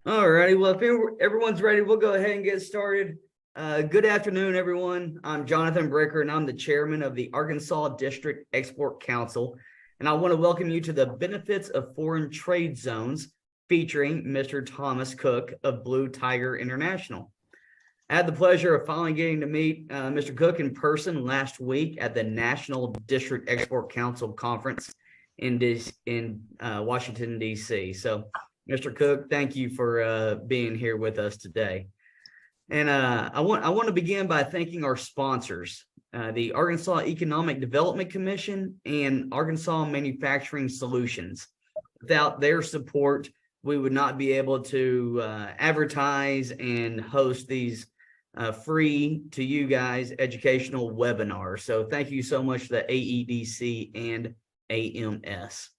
All righty. Well, if everyone's ready, we'll go ahead and get started. Good afternoon, everyone. I'm Jonathan Bricker, and I'm the chairman of the Arkansas District Export Council. And I want to welcome you to the Benefits of Foreign Trade Zones featuring Mr. Thomas Cook of Blue Tiger International. I had the pleasure of finally getting to meet Mr. Cook in person last week at the National District Export Council Conference in Washington, D.C. So, Mr. Cook, thank you for being here with us today. And I want to begin by thanking our sponsors, the Arkansas Economic Development Commission and Arkansas Manufacturing Solutions. Without their support, we would not be able to advertise and host these free to you guys educational webinars. So thank you so much to the AEDC and AMS.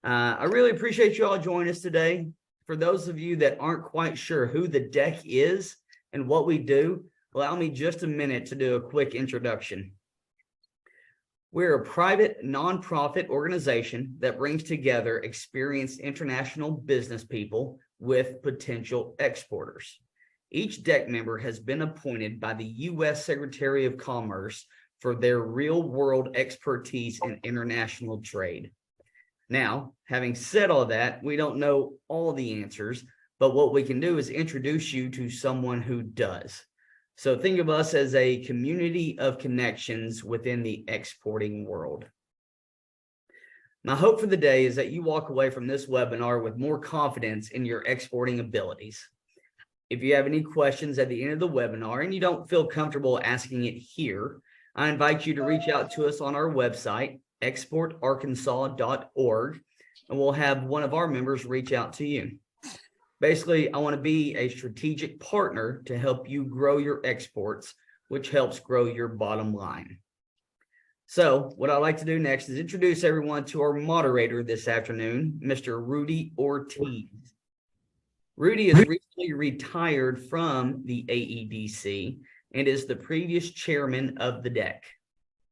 I really appreciate you all joining us today. For those of you that aren't quite sure who the DEC is and what we do, allow me just a minute to do a quick introduction. We're a private nonprofit organization that brings together experienced international business people with potential exporters. Each DEC member has been appointed by the U.S. Secretary of Commerce for their real-world expertise in international trade. Now, having said all that, we don't know all the answers, but what we can do is introduce you to someone who does. So think of us as a community of connections within the exporting world. My hope for the day is that you walk away from this webinar with more confidence in your exporting abilities. If you have any questions at the end of the webinar and you don't feel comfortable asking it here, I invite you to reach out to us on our website, exportarkansas.org, and we'll have one of our members reach out to you. Basically, I want to be a strategic partner to help you grow your exports, which helps grow your bottom line. So what I'd like to do next is introduce everyone to our moderator this afternoon, Mr. Rudy Ortiz. Rudy is recently retired from the AEDC and is the previous chairman of the DEC.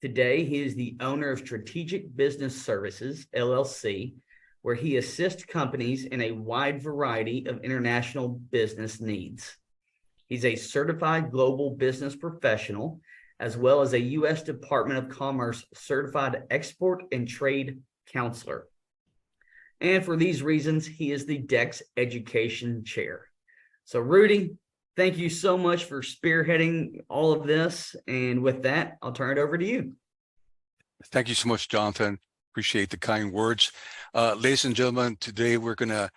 Today, he is the owner of Strategic Business Services, LLC, where he assists companies in a wide variety of international business needs. He's a certified global business professional, as well as a U.S. Department of Commerce certified export and trade counselor. And for these reasons, he is the DEC's education chair. So Rudy, thank you so much for spearheading all of this. And with that, I'll turn it over to you. Thank you so much, Jonathan. Appreciate the kind words. Ladies and gentlemen, today we're going to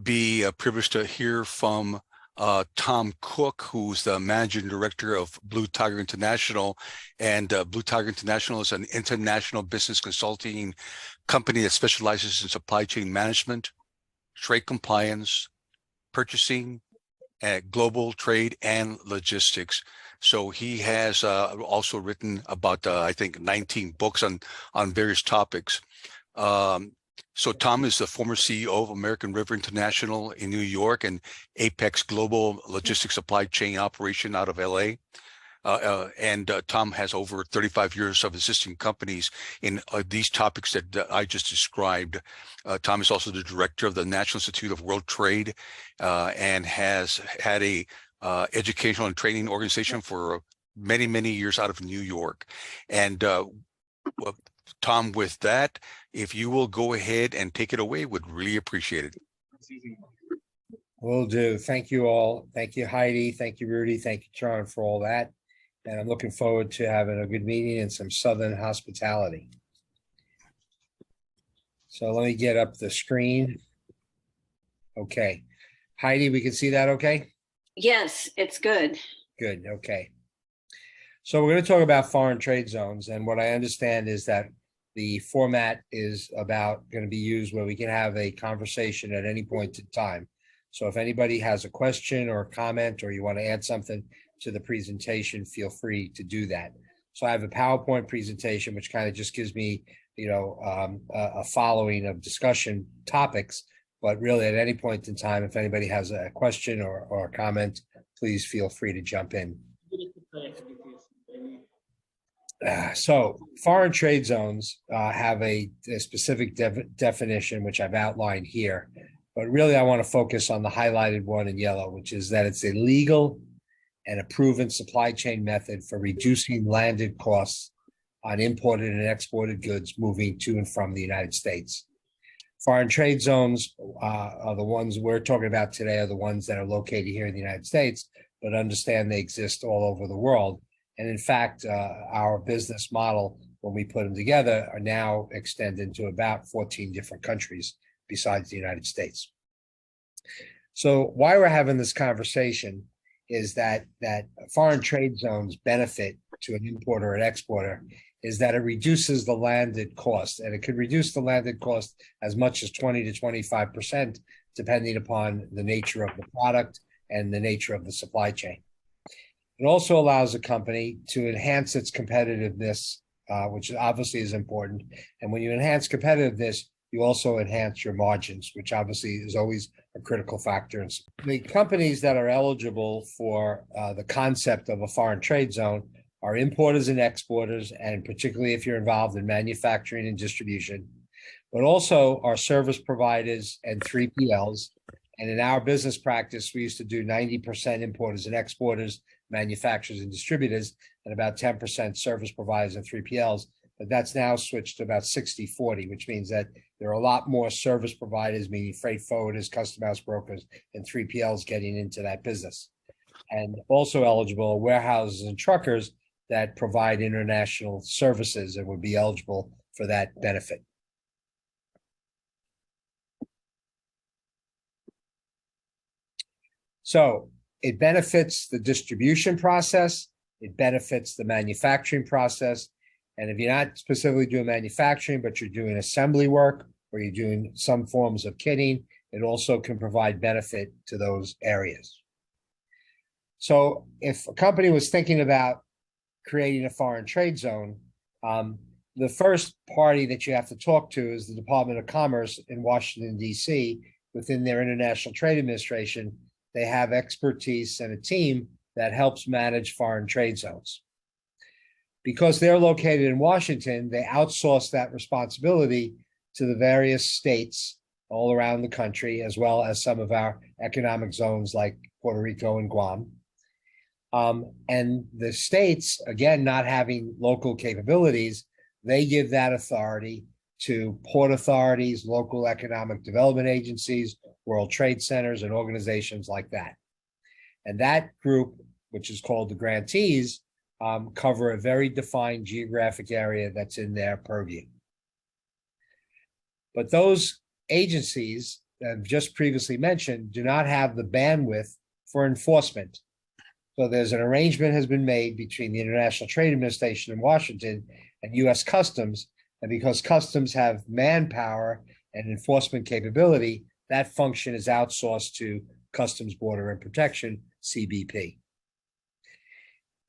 be privileged to hear from Tom Cook, who's the managing director of Blue Tiger International. And Blue Tiger International is an international business consulting company that specializes in supply chain management, trade compliance, purchasing, global trade, and logistics. So he has also written about, I think, 19 books on various topics. So Tom is the former CEO of American River International in New York and Apex Global Logistics Supply Chain Operation out of LA. And Tom has over 35 years of assisting companies in these topics that I just described. Tom is also the director of the National Institute of World Trade and has had a educational and training organization for many, many years out of New York. And Tom, with that, if you will go ahead and take it away, would really appreciate it. Will do. Thank you all. Thank you, Heidi. Thank you, Rudy. Thank you, John, for all that. And I'm looking forward to having a good meeting and some Southern hospitality. So let me get up the screen. Okay. Heidi, we can see that okay? Yes, it's good. Good. Okay. So we're going to talk about foreign trade zones. And what I understand is that the format is going to be used where we can have a conversation at any point in time. So if anybody has a question or a comment, or you want to add something to the presentation, feel free to do that. So I have a PowerPoint presentation, which kind of just gives me, a following of discussion topics. But really, at any point in time, if anybody has a question or a comment, please feel free to jump in. So foreign trade zones have a specific definition, which I've outlined here. But really, I want to focus on the highlighted one in yellow, which is that it's a legal and a proven supply chain method for reducing landed costs on imported and exported goods moving to and from the United States. Foreign trade zones are the ones we're talking about today, are the ones that are located here in the United States, but understand they exist all over the world. And in fact, our business model, when we put them together, are now extended to about 14 different countries besides the United States. So why we're having this conversation is that foreign trade zones benefit to an importer and exporter is that it reduces the landed cost, and it could reduce the landed cost as much as 20 to 25%, depending upon the nature of the product and the nature of the supply chain. It also allows a company to enhance its competitiveness, which obviously is important. And when you enhance competitiveness, you also enhance your margins, which obviously is always a critical factor. The companies that are eligible for the concept of a foreign trade zone are importers and exporters, and particularly if you're involved in manufacturing and distribution, but also our service providers and 3PLs. And in our business practice, we used to do 90% importers and exporters, manufacturers and distributors, and about 10% service providers and 3PLs. But that's now switched to about 60-40, which means that there are a lot more service providers, meaning freight forwarders, custom house brokers, and 3PLs getting into that business. And also eligible are warehouses and truckers that provide international services and would be eligible for that benefit. So it benefits the distribution process, it benefits the manufacturing process. And if you're not specifically doing manufacturing, but you're doing assembly work or you're doing some forms of kitting, it also can provide benefit to those areas. So if a company was thinking about creating a foreign trade zone, the first party that you have to talk to is the Department of Commerce in Washington, D.C. Within their International Trade Administration, they have expertise and a team that helps manage foreign trade zones. Because they're located in Washington, they outsource that responsibility to the various states all around the country, as well as some of our economic zones like Puerto Rico and Guam. And the states, again, not having local capabilities, they give that authority to port authorities, local economic development agencies, World Trade Centers, and organizations like that. And that group, which is called the grantees, cover a very defined geographic area that's in their purview. But those agencies that I've just previously mentioned do not have the bandwidth for enforcement. So there's an arrangement has been made between the International Trade Administration in Washington and U.S. Customs. And because Customs have manpower and enforcement capability, that function is outsourced to Customs Border and Protection, CBP.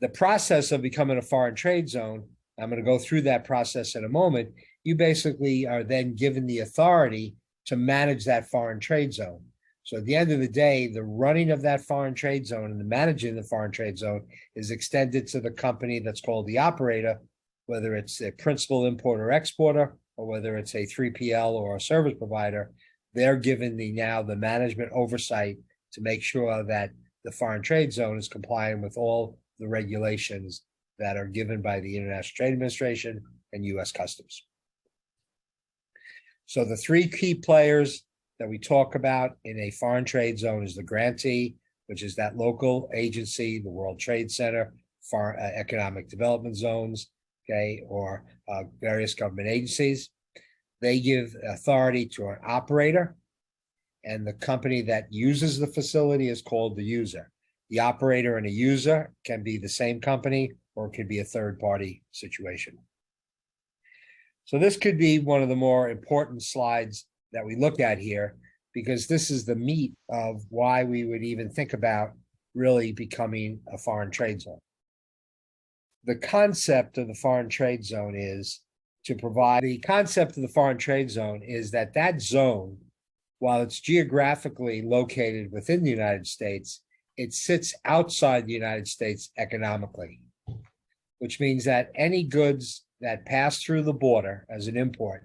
The process of becoming a foreign trade zone, I'm going to go through that process in a moment. You basically are then given the authority to manage that foreign trade zone. So at the end of the day, the running of that foreign trade zone and the managing the foreign trade zone is extended to the company that's called the operator, whether it's a principal importer exporter or whether it's a 3PL or a service provider. They're given the management oversight to make sure that the foreign trade zone is complying with all the regulations that are given by the International Trade Administration and U.S. Customs. So the three key players that we talk about in a foreign trade zone is the grantee, which is that local agency, the World Trade Center, foreign economic development zones, okay, or various government agencies. They give authority to an operator, and the company that uses the facility is called the user. The operator and a user can be the same company, or it could be a third-party situation. So this could be one of the more important slides that we look at here, because this is the meat of why we would even think about really becoming a foreign trade zone. The concept of the foreign trade zone is to provide, the concept of the foreign trade zone is that that zone, while it's geographically located within the United States, it sits outside the United States economically, which means that any goods that pass through the border as an import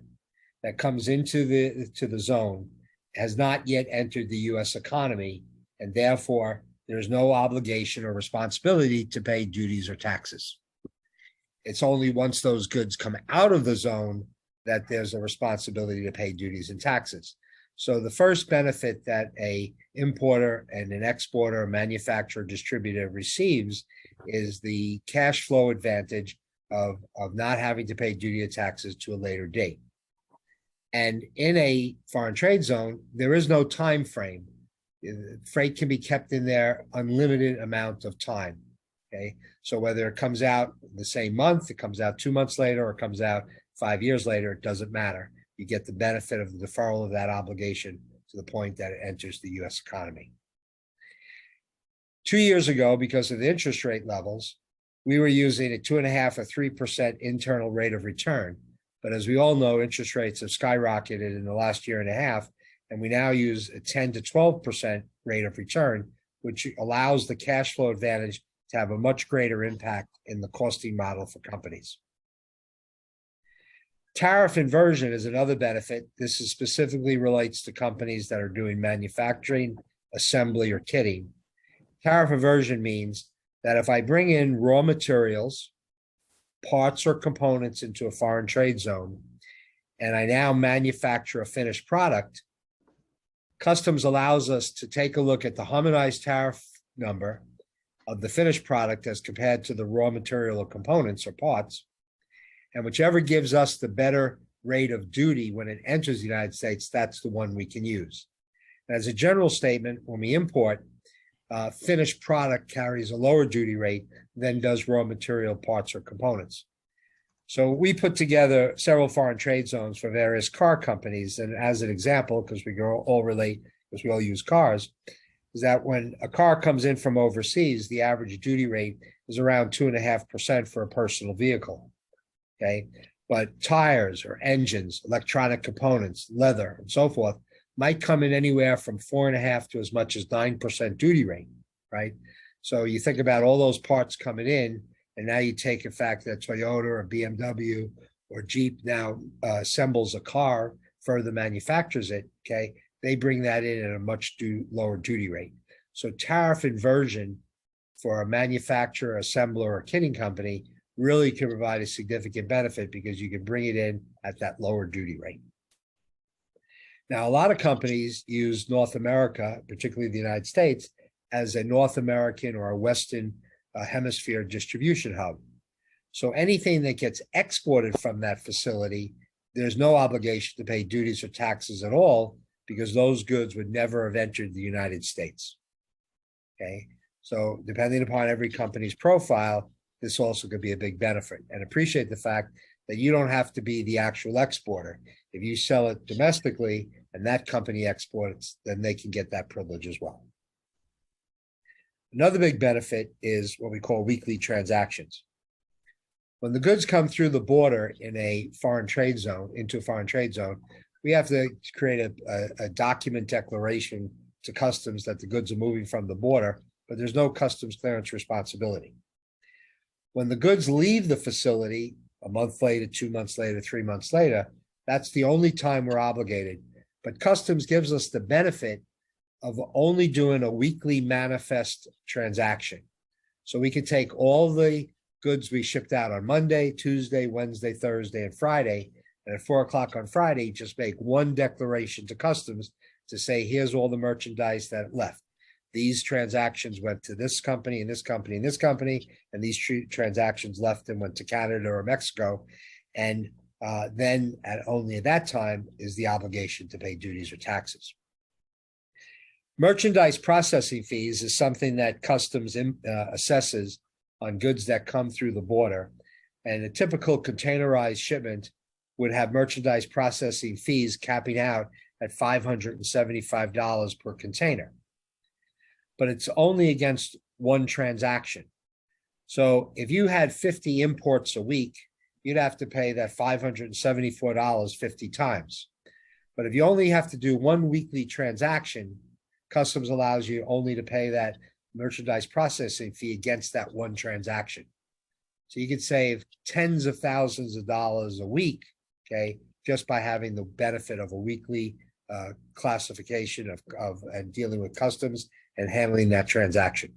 that comes into the zone has not yet entered the U.S. economy, and therefore there's no obligation or responsibility to pay duties or taxes. It's only once those goods come out of the zone that there's a responsibility to pay duties and taxes. So the first benefit that a importer and an exporter, manufacturer, distributor receives is the cash flow advantage of not having to pay duty or taxes to a later date. And in a foreign trade zone, there is no time frame. Freight can be kept in there unlimited amount of time. Okay, so whether it comes out the same month, it comes out 2 months later, or it comes out 5 years later, it doesn't matter. You get the benefit of the deferral of that obligation to the point that it enters the U.S. economy. 2 years ago, because of the interest rate levels, we were using a 2.5% or 3% internal rate of return. But as we all know, interest rates have skyrocketed in the last year and a half, and we now use a 10 to 12% rate of return, which allows the cash flow advantage to have a much greater impact in the costing model for companies. Tariff inversion is another benefit. This is specifically relates to companies that are doing manufacturing, assembly, or kitting. Tariff inversion means that if I bring in raw materials, parts or components into a foreign trade zone, and I now manufacture a finished product, customs allows us to take a look at the harmonized tariff number of the finished product as compared to the raw material or components or parts, and whichever gives us the better rate of duty when it enters the United States, that's the one we can use. As a general statement, when we import, finished product carries a lower duty rate than does raw material, parts, or components. So we put together several foreign trade zones for various car companies. And as an example, because we all relate, because we all use cars, is that when a car comes in from overseas, the average duty rate is around 2.5% for a personal vehicle. Okay. But tires or engines, electronic components, leather, and so forth might come in anywhere from 4.5% to as much as 9% duty rate, right? So you think about all those parts coming in, and now you take the fact that Toyota or BMW or Jeep now assembles a car, further manufactures it, okay? They bring that in at a much lower duty rate. So tariff inversion for a manufacturer, assembler, or kitting company really can provide a significant benefit because you can bring it in at that lower duty rate. Now, a lot of companies use North America, particularly the United States, as a North American or a Western hemisphere distribution hub. So anything that gets exported from that facility, there's no obligation to pay duties or taxes at all because those goods would never have entered the United States. Okay, so depending upon every company's profile, this also could be a big benefit. And appreciate the fact that you don't have to be the actual exporter. If you sell it domestically and that company exports, then they can get that privilege as well. Another big benefit is what we call weekly transactions. When the goods come through the border in a foreign trade zone, into a foreign trade zone, we have to create a document declaration to customs that the goods are moving from the border, but there's no customs clearance responsibility. When the goods leave the facility a month later, 2 months later, 3 months later, that's the only time we're obligated. But customs gives us the benefit of only doing a weekly manifest transaction. So we could take all the goods we shipped out on Monday, Tuesday, Wednesday, Thursday, and Friday, and at 4 o'clock on Friday, just make one declaration to customs to say, here's all the merchandise that left. These transactions went to this company and this company and this company, and these transactions left and went to Canada or Mexico. And then only at that time is the obligation to pay duties or taxes. Merchandise processing fees is something that customs assesses on goods that come through the border. And a typical containerized shipment would have merchandise processing fees capping out at $575 per container. But it's only against one transaction. So if you had 50 imports a week, you'd have to pay that $574 50 times. But if you only have to do one weekly transaction, customs allows you only to pay that merchandise processing fee against that one transaction. So you could save tens of thousands of dollars a week, okay, just by having the benefit of a weekly classification of and dealing with customs and handling that transaction.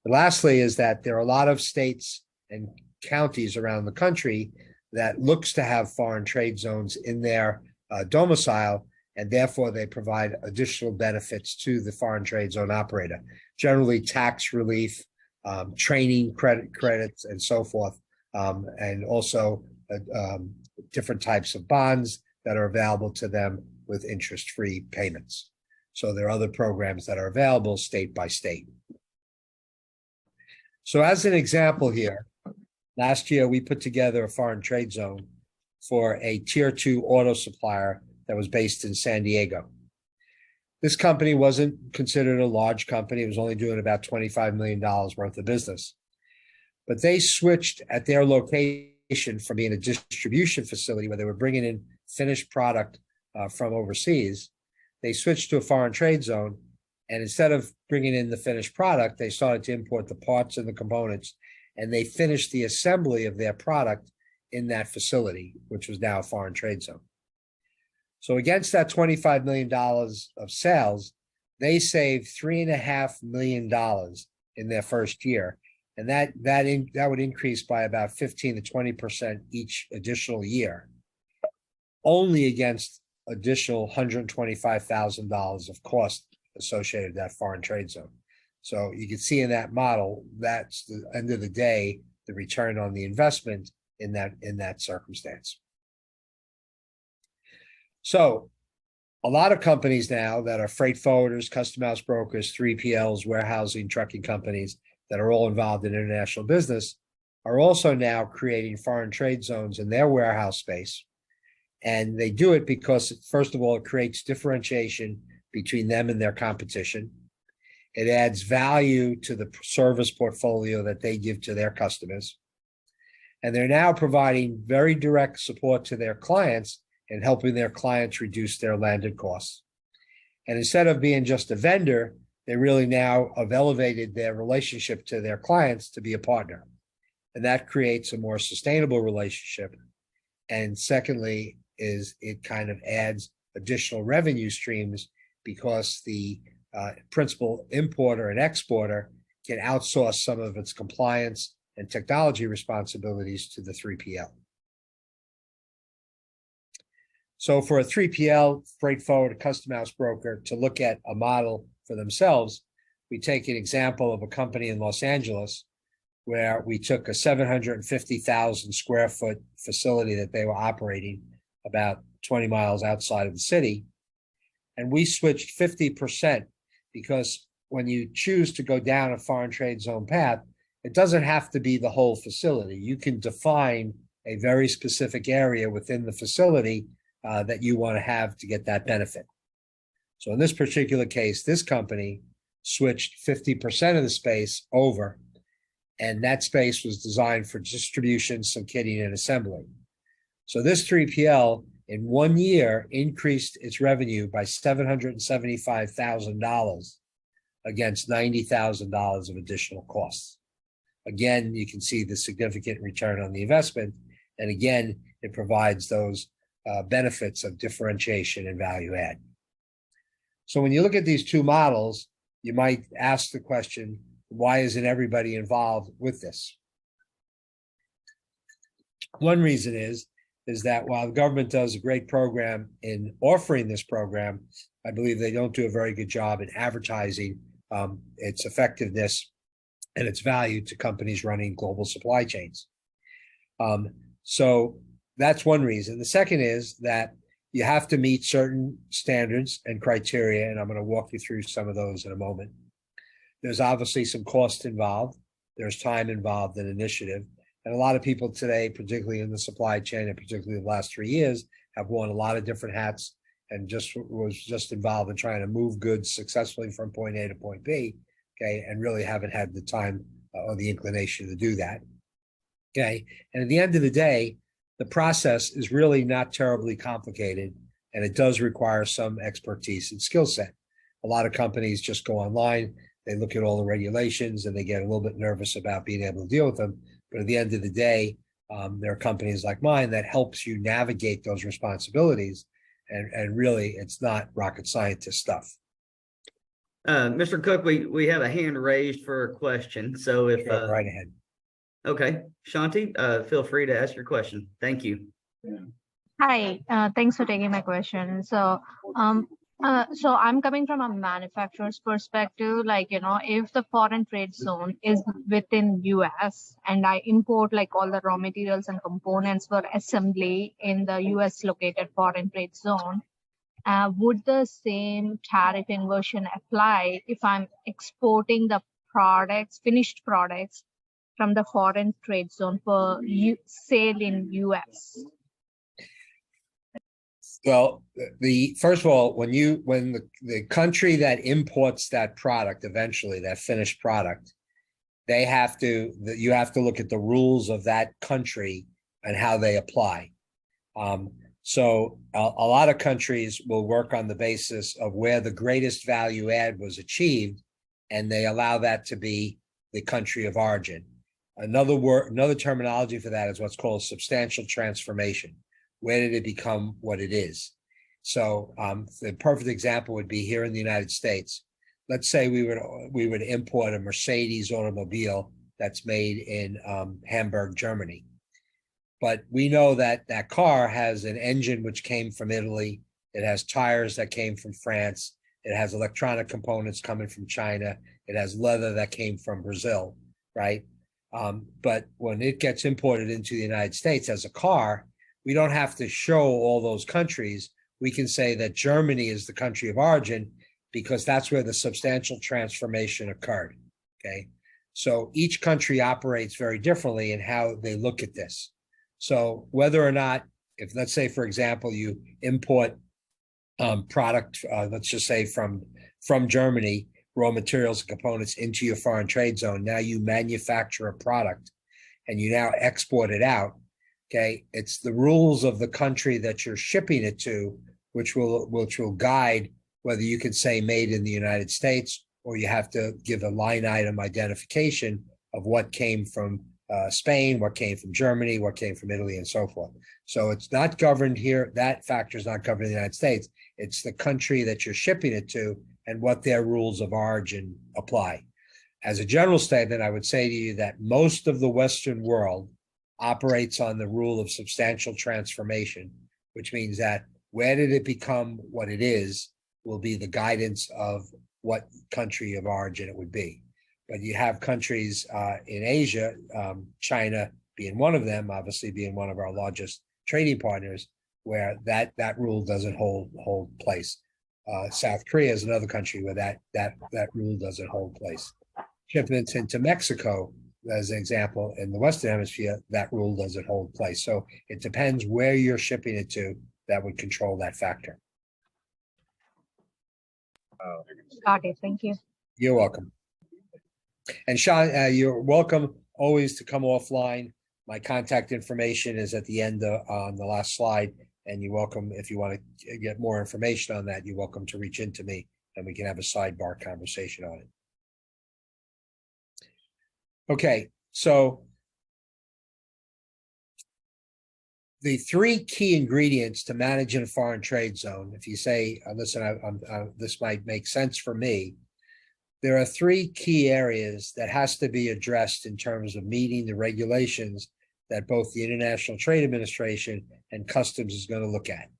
And lastly is that there are a lot of states and counties around the country that looks to have foreign trade zones in their domicile, and therefore they provide additional benefits to the foreign trade zone operator, generally tax relief, training credits, and so forth, and also different types of bonds that are available to them with interest-free payments. So there are other programs that are available state by state. So as an example here, last year we put together a foreign trade zone for a tier 2 auto supplier that was based in San Diego. This company wasn't considered a large company. It was only doing about $25 million worth of business. But they switched at their location from being a distribution facility where they were bringing in finished product from overseas. They switched to a foreign trade zone. And instead of bringing in the finished product, they started to import the parts and the components, and they finished the assembly of their product in that facility, which was now a foreign trade zone. So against that $25 million of sales, they saved $3.5 million in their first year. And that would increase by about 15 to 20% each additional year, only against additional $125,000 of cost associated with that foreign trade zone. So you can see in that model, that's the end of the day, the return on the investment in that circumstance. So a lot of companies now that are freight forwarders, custom house brokers, 3PLs, warehousing, trucking companies that are all involved in international business are also now creating foreign trade zones in their warehouse space. And they do it because, first of all, it creates differentiation between them and their competition. It adds value to the service portfolio that they give to their customers. And they're now providing very direct support to their clients and helping their clients reduce their landed costs. And instead of being just a vendor, they really now have elevated their relationship to their clients to be a partner. And that creates a more sustainable relationship. And secondly, is it kind of adds additional revenue streams because the principal importer and exporter can outsource some of its compliance and technology responsibilities to the 3PL. So for a 3PL, freight forward, custom house broker to look at a model for themselves, we take an example of a company in Los Angeles where we took a 750,000 square foot facility that they were operating about 20 miles outside of the city. And we switched 50% because when you choose to go down a foreign trade zone path, it doesn't have to be the whole facility. You can define a very specific area within the facility that you want to have to get that benefit. So in this particular case, this company switched 50% of the space over, and that space was designed for distribution, some kitting, and assembly. So this 3PL in 1 year increased its revenue by $775,000 against $90,000 of additional costs. Again, you can see the significant return on the investment. And again, it provides those benefits of differentiation and value add. So when you look at these two models, you might ask the question, why isn't everybody involved with this? One reason is that while the government does a great program in offering this program, I believe they don't do a very good job in advertising its effectiveness and its value to companies running global supply chains. So that's one reason. The second is that you have to meet certain standards and criteria, and I'm going to walk you through some of those in a moment. There's obviously some cost involved. There's time involved in initiative. And a lot of people today, particularly in the supply chain and particularly the last 3 years, have worn a lot of different hats and was involved in trying to move goods successfully from point A to point B, okay, and really haven't had the time or the inclination to do that, okay? And at the end of the day, the process is really not terribly complicated, and it does require some expertise and skill set. A lot of companies just go online, they look at all the regulations, and they get a little bit nervous about being able to deal with them. But at the end of the day, there are companies like mine that helps you navigate those responsibilities. And really, it's not rocket scientist stuff. Mr. Cook, we have a hand raised for a question. So if Go right ahead. okay, Shanti, feel free to ask your question. Thank you. Hi, thanks for taking my question. So I'm coming from a manufacturer's perspective, like, if the foreign trade zone is within US and I import like all the raw materials and components for assembly in the US located foreign trade zone, would the same tariff inversion apply if I'm exporting the finished products from the foreign trade zone for sale in US? Well, first of all, when the country that imports that product, eventually that finished product, you have to look at the rules of that country and how they apply. So a lot of countries will work on the basis of where the greatest value add was achieved, and they allow that to be the country of origin. Another terminology for that is what's called substantial transformation. Where did it become what it is? So the perfect example would be here in the United States. Let's say we would import a Mercedes automobile that's made in Hamburg, Germany. But we know that that car has an engine which came from Italy. It has tires that came from France. It has electronic components coming from China. It has leather that came from Brazil, right? But when it gets imported into the United States as a car, we don't have to show all those countries. We can say that Germany is the country of origin because that's where the substantial transformation occurred, okay? So each country operates very differently in how they look at this. So whether or not, if let's say, for example, you import product, let's just say from Germany, raw materials and components into your foreign trade zone, now you manufacture a product and you now export it out. Okay, it's the rules of the country that you're shipping it to, which will guide whether you can say made in the United States or you have to give a line item identification of what came from Spain, what came from Germany, what came from Italy, and so forth. So it's not governed here. That factor is not governed in the United States. It's the country that you're shipping it to and what their rules of origin apply. As a general statement, I would say to you that most of the Western world operates on the rule of substantial transformation, which means that where did it become what it is will be the guidance of what country of origin it would be. But you have countries in Asia, China being one of them, obviously being one of our largest trading partners, where that rule doesn't hold place. South Korea is another country where that rule doesn't hold place. Shipments into Mexico, as an example, in the Western Hemisphere, that rule doesn't hold place. So it depends where you're shipping it to that would control that factor. Got it. Thank you. You're welcome. And Sean, you're welcome always to come offline. My contact information is at the end on the last slide, and you're welcome, if you want to get more information on that, you're welcome to reach into me and we can have a sidebar conversation on it. Okay, so the three key ingredients to managing a foreign trade zone, if you say, listen, this might make sense for me, there are three key areas that has to be addressed in terms of meeting the regulations that both the International Trade Administration and Customs is going to look at.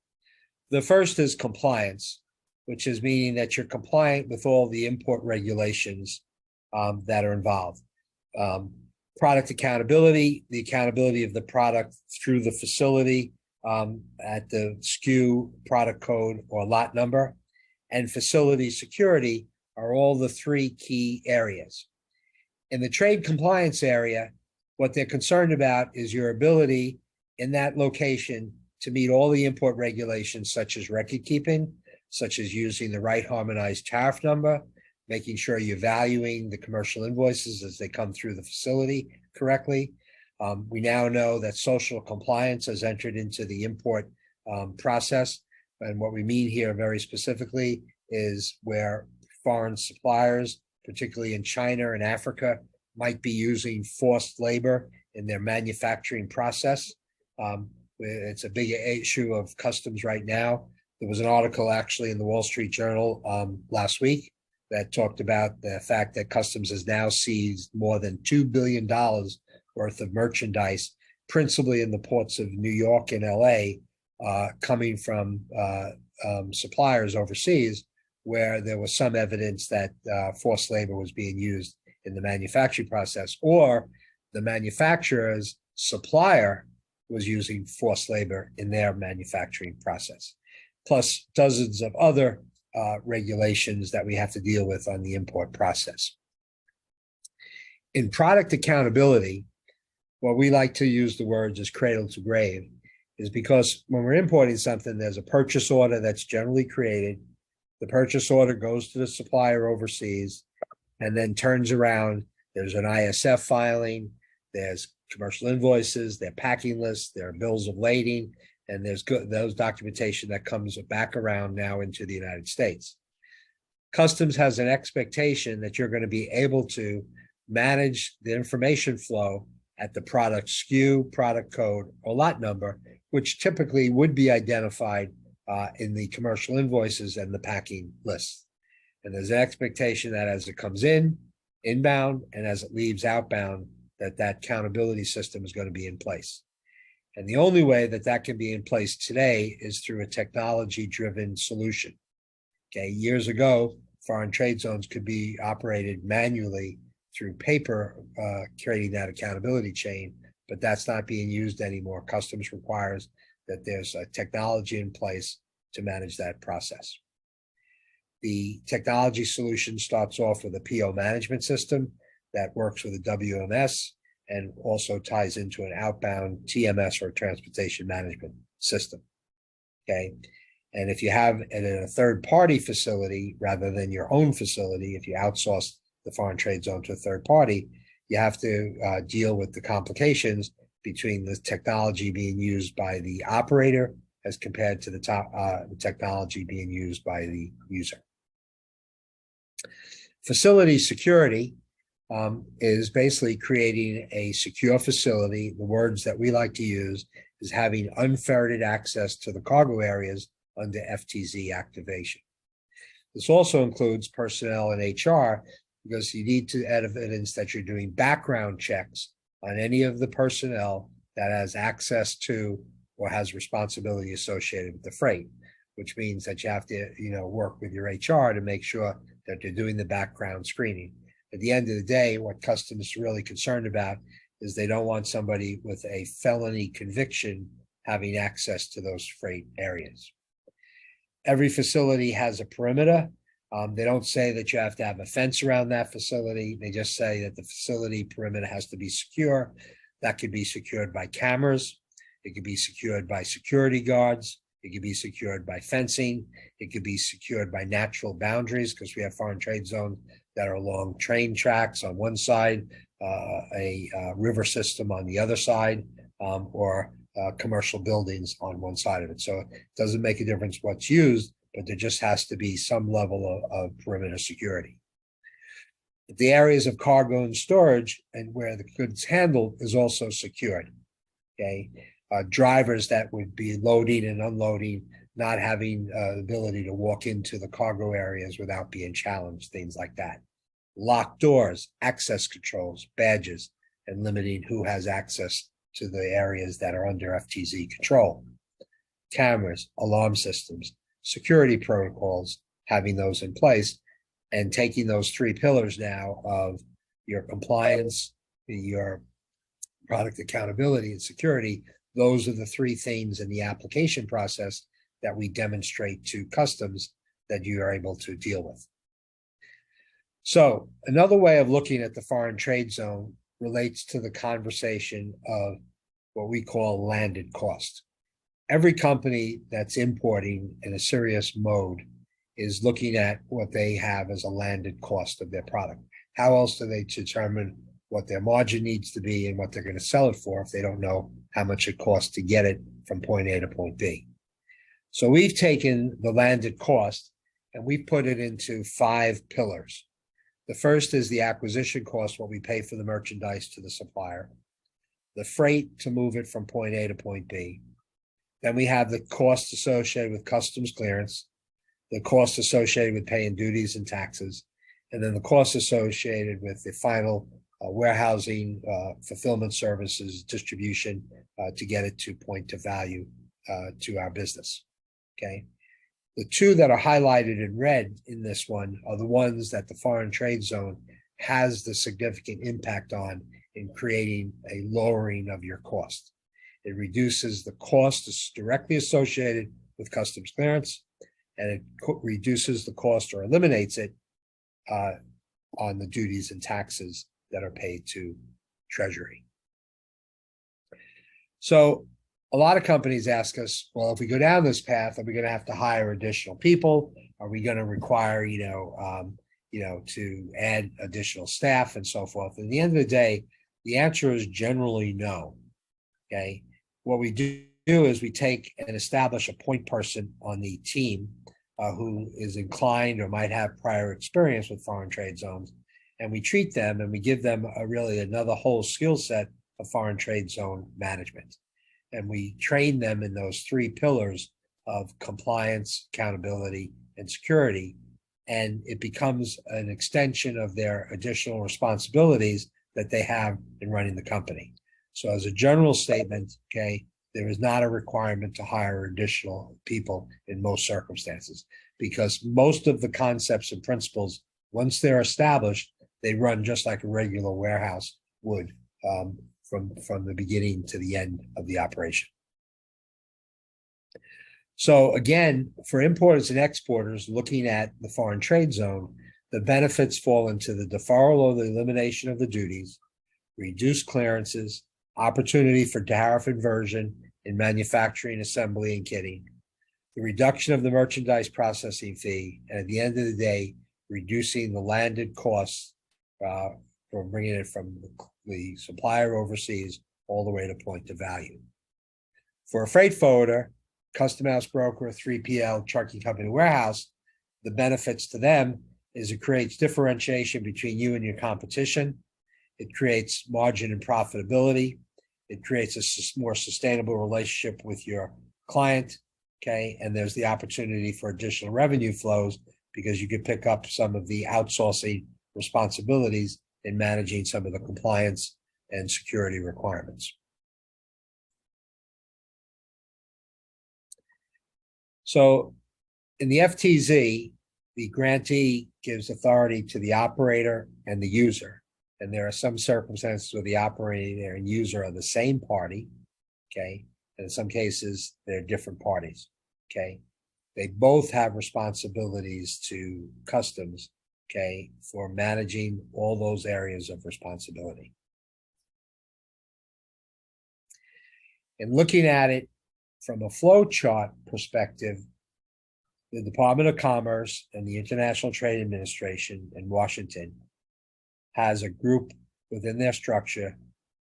The first is compliance, which is meaning that you're compliant with all the import regulations that are involved. Product accountability, the accountability of the product through the facility at the SKU, product code, or lot number, and facility security are all the three key areas. In the trade compliance area, what they're concerned about is your ability in that location to meet all the import regulations, such as record keeping, such as using the right harmonized tariff number, making sure you're valuing the commercial invoices as they come through the facility correctly. We now know that social compliance has entered into the import process. And what we mean here very specifically is where foreign suppliers, particularly in China and Africa, might be using forced labor in their manufacturing process. It's a big issue of customs right now. There was an article actually in the Wall Street Journal last week that talked about the fact that Customs has now seized more than $2 billion worth of merchandise, principally in the ports of New York and LA, coming from suppliers overseas, where there was some evidence that forced labor was being used in the manufacturing process, or the manufacturer's supplier was using forced labor in their manufacturing process, plus dozens of other regulations that we have to deal with on the import process. In product accountability, what we like to use the words as cradle to grave is because when we're importing something, there's a purchase order that's generally created. The purchase order goes to the supplier overseas and then turns around. There's an ISF filing, there's commercial invoices, there are packing lists, there are bills of lading, and there's those documentation that comes back around now into the United States. Customs has an expectation that you're going to be able to manage the information flow at the product SKU, product code, or lot number, which typically would be identified in the commercial invoices and the packing lists. And there's an expectation that as it comes in, inbound, and as it leaves outbound, that accountability system is going to be in place. And the only way that that can be in place today is through a technology-driven solution. Okay, years ago, foreign trade zones could be operated manually through paper, creating that accountability chain, but that's not being used anymore. Customs requires that there's a technology in place to manage that process. The technology solution starts off with a PO management system that works with a WMS and also ties into an outbound TMS or transportation management system. Okay. And if you have it in a third-party facility rather than your own facility, if you outsource the foreign trade zone to a third party, you have to deal with the complications between the technology being used by the operator as compared to the technology being used by the user. Facility security is basically creating a secure facility. The words that we like to use is having unferreted access to the cargo areas under FTZ activation. This also includes personnel and HR, because you need to add evidence that you're doing background checks on any of the personnel that has access to or has responsibility associated with the freight, which means that you have to, work with your HR to make sure that they're doing the background screening. At the end of the day, what Customs is really concerned about is they don't want somebody with a felony conviction having access to those freight areas. Every facility has a perimeter. They don't say that you have to have a fence around that facility. They just say that the facility perimeter has to be secure. That could be secured by cameras. It could be secured by security guards. It could be secured by fencing. It could be secured by natural boundaries, because we have foreign trade zones that are along train tracks on one side, a river system on the other side, or commercial buildings on one side of it. So it doesn't make a difference what's used, but there just has to be some level of perimeter security. The areas of cargo and storage and where the goods handled is also secured. Okay, drivers that would be loading and unloading, not having the ability to walk into the cargo areas without being challenged, things like that. Locked doors, access controls, badges, and limiting who has access to the areas that are under FTZ control. Cameras, alarm systems, security protocols, having those in place, and taking those three pillars now of your compliance, your product accountability, and security. Those are the three things in the application process that we demonstrate to Customs that you are able to deal with. So another way of looking at the foreign trade zone relates to the conversation of what we call landed cost. Every company that's importing in a serious mode is looking at what they have as a landed cost of their product. How else do they determine what their margin needs to be and what they're going to sell it for if they don't know how much it costs to get it from point A to point B? So we've taken the landed cost and we put it into 5 pillars. The first is the acquisition cost, what we pay for the merchandise to the supplier, the freight to move it from point A to point B, Then we have the cost associated with customs clearance, the cost associated with paying duties and taxes, and then the cost associated with the final warehousing, fulfillment services, distribution to get it to point of value to our business. Okay. The two that are highlighted in red in this one are the ones that the foreign trade zone has the significant impact on in creating a lowering of your cost. It reduces the cost directly associated with customs clearance, and it reduces the cost or eliminates it on the duties and taxes that are paid to Treasury. So a lot of companies ask us, well, if we go down this path, are we going to have to hire additional people? Are we going to require, to add additional staff and so forth? And at the end of the day, the answer is generally no. Okay. What we do is we take and establish a point person on the team who is inclined or might have prior experience with foreign trade zones. And we treat them and we give them really another whole skill set of foreign trade zone management. And we train them in those three pillars of compliance, accountability, and security. And it becomes an extension of their additional responsibilities that they have in running the company. So as a general statement, okay, there is not a requirement to hire additional people in most circumstances, because most of the concepts and principles, once they're established, they run just like a regular warehouse would from the beginning to the end of the operation. So again, for importers and exporters looking at the foreign trade zone, the benefits fall into the deferral or the elimination of the duties, reduced clearances, opportunity for tariff inversion in manufacturing, assembly, and kitting, the reduction of the merchandise processing fee, and at the end of the day, reducing the landed costs for bringing it from the supplier overseas all the way to point of value. For a freight forwarder, custom house broker, 3PL, trucking company, warehouse, the benefits to them is it creates differentiation between you and your competition. It creates margin and profitability. It creates a more sustainable relationship with your client, okay? And there's the opportunity for additional revenue flows because you could pick up some of the outsourcing responsibilities in managing some of the compliance and security requirements. So in the FTZ, the grantee gives authority to the operator and the user. And there are some circumstances where the operator and user are the same party, okay? And in some cases, they're different parties, okay? They both have responsibilities to customs, okay, for managing all those areas of responsibility. And looking at it from a flow chart perspective, the Department of Commerce and the International Trade Administration in Washington has a group within their structure,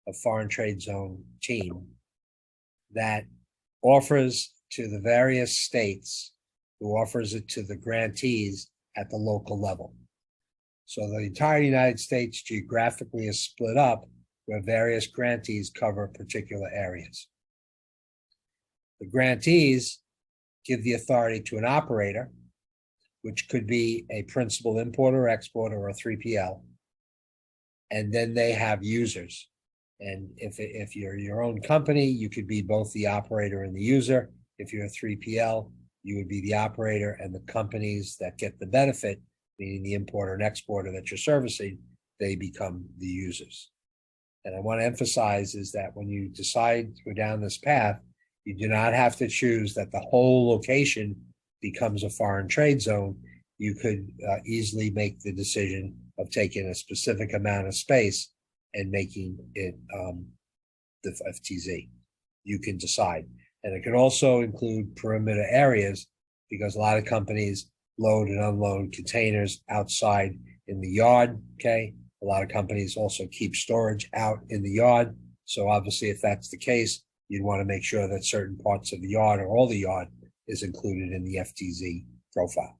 a foreign trade zone team that offers to the various states, who offers it to the grantees at the local level. So the entire United States geographically is split up where various grantees cover particular areas. The grantees give the authority to an operator, which could be a principal importer, exporter, or a 3PL. And then they have users. And if you're your own company, you could be both the operator and the user. If you're a 3PL, you would be the operator, and the companies that get the benefit, meaning the importer and exporter that you're servicing, they become the users. And I want to emphasize is that when you decide to go down this path, you do not have to choose that the whole location becomes a foreign trade zone. You could easily make the decision of taking a specific amount of space and making it the FTZ. You can decide. And it can also include perimeter areas, because a lot of companies load and unload containers outside in the yard, okay? A lot of companies also keep storage out in the yard. So obviously, if that's the case, you'd want to make sure that certain parts of the yard or all the yard is included in the FTZ profile.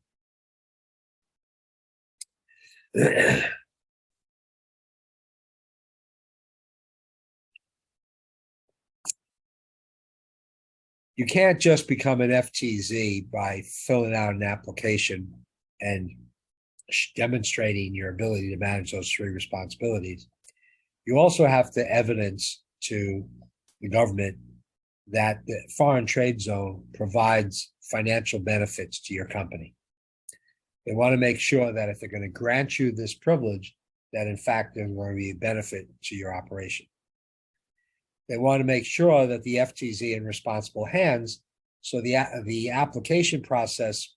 You can't just become an FTZ by filling out an application and demonstrating your ability to manage those three responsibilities. You also have to evidence to the government that the foreign trade zone provides financial benefits to your company. They want to make sure that if they're going to grant you this privilege, that in fact there's going to be a benefit to your operation. They want to make sure that the FTZ in responsible hands. So the application process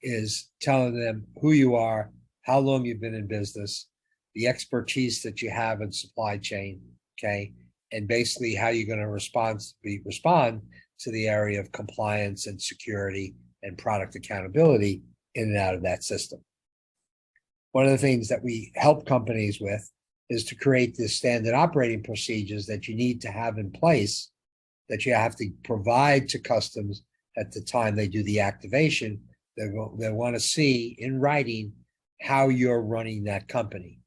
is telling them who you are, how long you've been in business, the expertise that you have in supply chain, okay, and basically how you're going to respond to the area of compliance and security and product accountability in and out of that system. One of the things that we help companies with is to create the standard operating procedures that you need to have in place, that you have to provide to customs at the time they do the activation. They want to see in writing how you're running that company.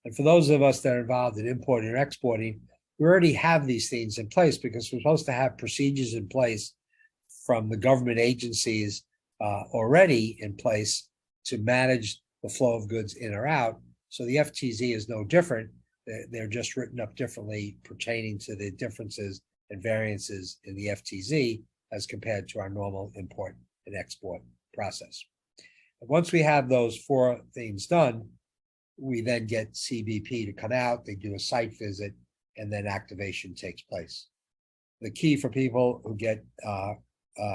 And for those of us that are involved in importing or exporting, we already have these things in place because we're supposed to have procedures in place from the government agencies already in place to manage the flow of goods in or out. So the FTZ is no different. They're just written up differently pertaining to the differences and variances in the FTZ as compared to our normal import and export process. And once we have those four things done, we then get CBP to come out, they do a site visit, and then activation takes place. The key for people who get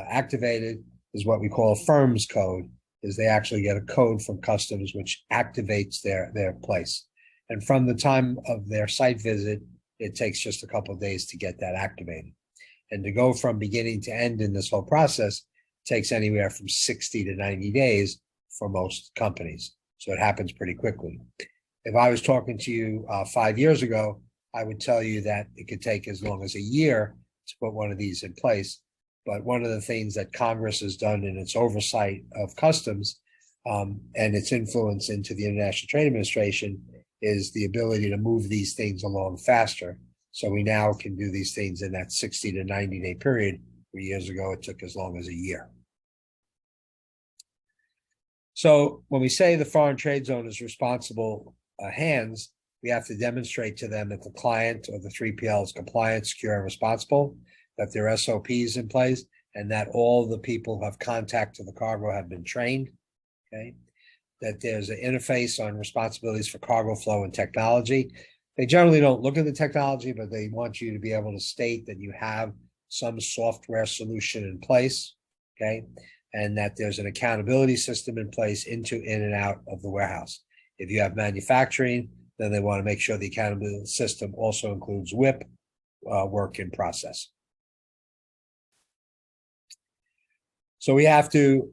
activated is what we call a firms code, is they actually get a code from customs which activates their place. And from the time of their site visit, it takes just a couple of days to get that activated. And to go from beginning to end in this whole process takes anywhere from 60 to 90 days for most companies. So it happens pretty quickly. If I was talking to you 5 years ago, I would tell you that it could take as long as a year to put one of these in place. But one of the things that Congress has done in its oversight of customs and its influence into the International Trade Administration is the ability to move these things along faster. So we now can do these things in that 60 to 90 day period, where years ago it took as long as a year. So when we say the foreign trade zone is responsible hands, we have to demonstrate to them that the client or the 3PL is compliant, secure, and responsible, that their SOP is in place, and that all the people who have contact to the cargo have been trained, okay? That there's an interface on responsibilities for cargo flow and technology. They generally don't look at the technology, but they want you to be able to state that you have some software solution in place, okay? And that there's an accountability system in place in and out of the warehouse. If you have manufacturing, then they want to make sure the accountability system also includes WIP, work in process. So we have to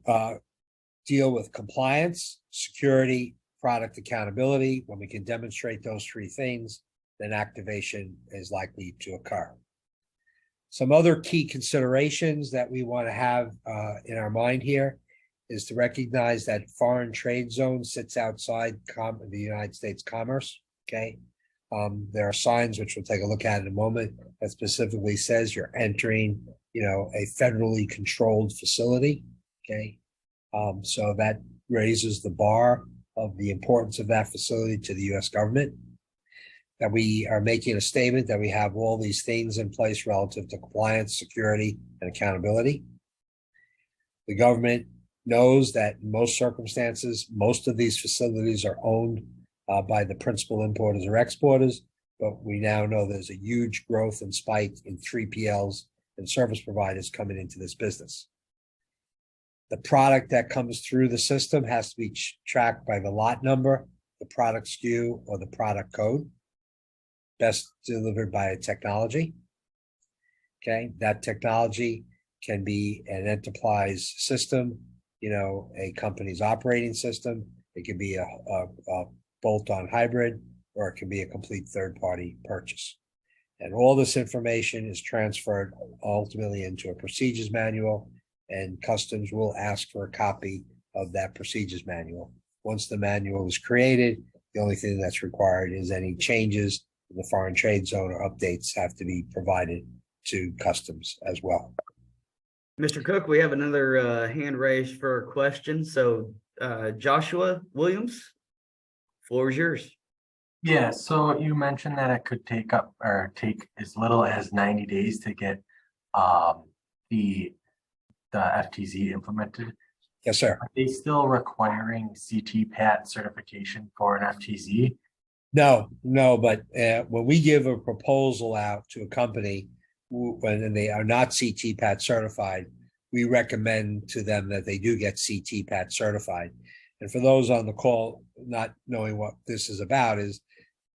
deal with compliance, security, product accountability. When we can demonstrate those three things, then activation is likely to occur. Some other key considerations that we want to have in our mind here is to recognize that foreign trade zone sits outside the United States commerce, okay? There are signs, which we'll take a look at in a moment, that specifically says you're entering, a federally controlled facility, okay? So that raises the bar of the importance of that facility to the U.S. government. That we are making a statement that we have all these things in place relative to compliance, security, and accountability. The government knows that in most circumstances, most of these facilities are owned by the principal importers or exporters, but we now know there's a huge growth and spike in 3PLs and service providers coming into this business. The product that comes through the system has to be tracked by the lot number, the product SKU, or the product code, best delivered by a technology. Okay, that technology can be an enterprise system, a company's operating system. It can be a bolt-on hybrid, or it can be a complete third-party purchase. And all this information is transferred ultimately into a procedures manual, and customs will ask for a copy of that procedures manual. Once the manual is created, the only thing that's required is any changes in the foreign trade zone or updates have to be provided to customs as well. Mr. Cook, we have another hand raised for a question. So Joshua Williams, floor is yours. Yeah, so you mentioned that it could take as little as 90 days to get the FTZ implemented. Yes, sir. Are they still requiring CT-PAT certification for an FTZ? No, but when we give a proposal out to a company, when they are not CT-PAT certified, we recommend to them that they do get CT-PAT certified. And for those on the call not knowing what this is about, is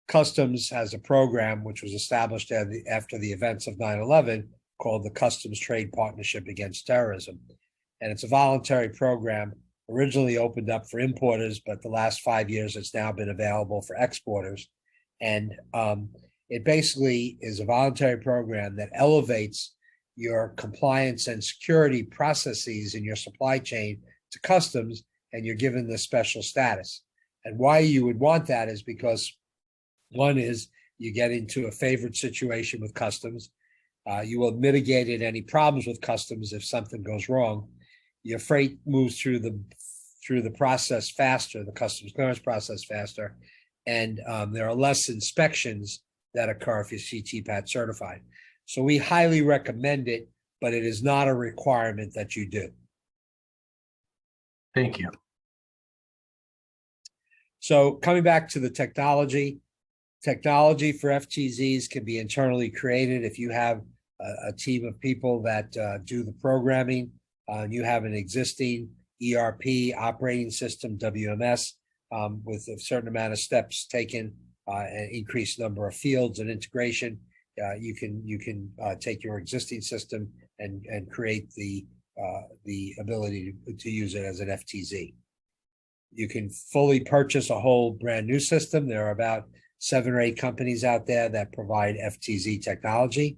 Customs has a program which was established after the events of 9/11 called the Customs Trade Partnership Against Terrorism. And it's a voluntary program, originally opened up for importers, but the last 5 years it's now been available for exporters. And it basically is a voluntary program that elevates your compliance and security processes in your supply chain to customs, and you're given this special status. And why you would want that is because one is you get into a favored situation with customs. You will mitigate any problems with customs if something goes wrong. Your freight moves through the process faster, the customs clearance process faster, and there are less inspections that occur if you're CT-PAT certified. So we highly recommend it, but it is not a requirement that you do. Thank you. So coming back to the technology for FTZs can be internally created. If you have a team of people that do the programming, you have an existing ERP operating system, WMS, with a certain amount of steps taken, an increased number of fields and integration, you can take your existing system and create the ability to use it as an FTZ. You can fully purchase a whole brand new system. There are about 7 or 8 companies out there that provide FTZ technology.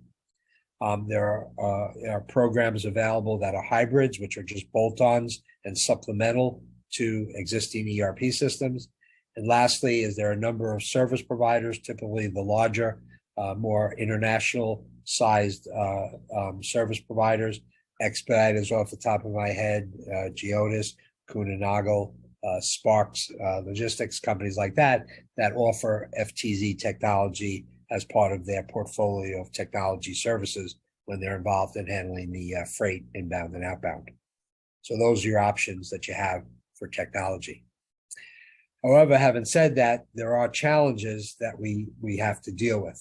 There are programs available that are hybrids, which are just bolt-ons and supplemental to existing ERP systems. And lastly, there are a number of service providers, typically the larger, more international sized service providers. Expedite is off the top of my head, Geodis, Kuehne+Nagel, Sparks Logistics, companies like that offer FTZ technology as part of their portfolio of technology services when they're involved in handling the freight inbound and outbound. So those are your options that you have for technology. However, having said that, there are challenges that we have to deal with.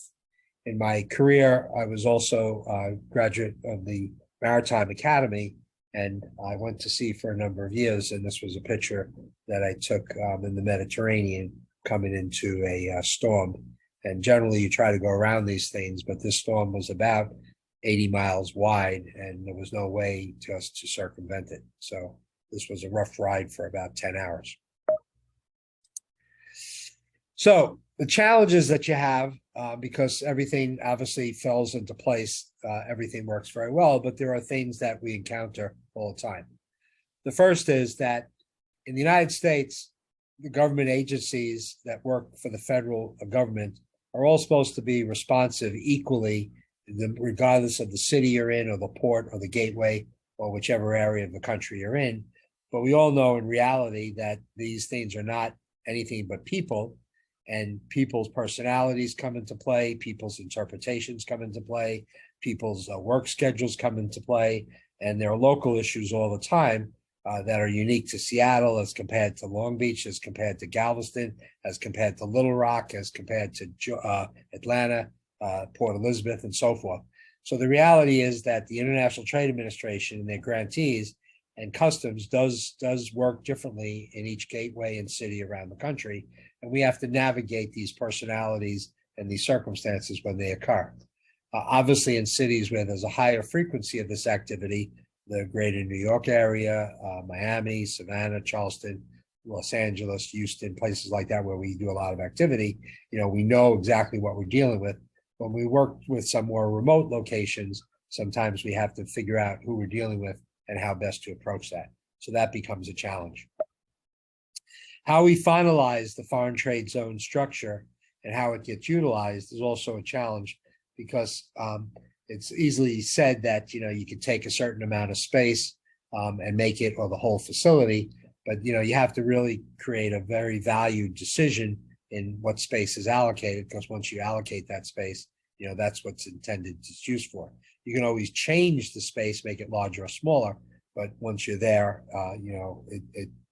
In my career, I was also a graduate of the Maritime Academy, and I went to sea for a number of years. And this was a picture that I took in the Mediterranean coming into a storm. And generally, you try to go around these things, but this storm was about 80 miles wide, and there was no way just to circumvent it. So this was a rough ride for about 10 hours. So the challenges that you have, because everything obviously falls into place, everything works very well, but there are things that we encounter all the time. The first is that in the United States, the government agencies that work for the federal government are all supposed to be responsive equally, regardless of the city you're in or the port or the gateway or whichever area of the country you're in. But we all know in reality that these things are not anything but people, and people's personalities come into play, people's interpretations come into play, people's work schedules come into play, and there are local issues all the time that are unique to Seattle as compared to Long Beach, as compared to Galveston, as compared to Little Rock, as compared to Atlanta, Port Elizabeth, and so forth. So the reality is that the International Trade Administration and their grantees and customs does work differently in each gateway and city around the country. And we have to navigate these personalities and these circumstances when they occur. Obviously, in cities where there's a higher frequency of this activity, the greater New York area, Miami, Savannah, Charleston, Los Angeles, Houston, places like that where we do a lot of activity, we know exactly what we're dealing with. When we work with some more remote locations, sometimes we have to figure out who we're dealing with and how best to approach that. So that becomes a challenge. How we finalize the foreign trade zone structure and how it gets utilized is also a challenge, because it's easily said that, you can take a certain amount of space and make it, or the whole facility, but, you have to really create a very valued decision in what space is allocated, because once you allocate that space, that's what's intended it's used for. You can always change the space, make it larger or smaller, but once you're there,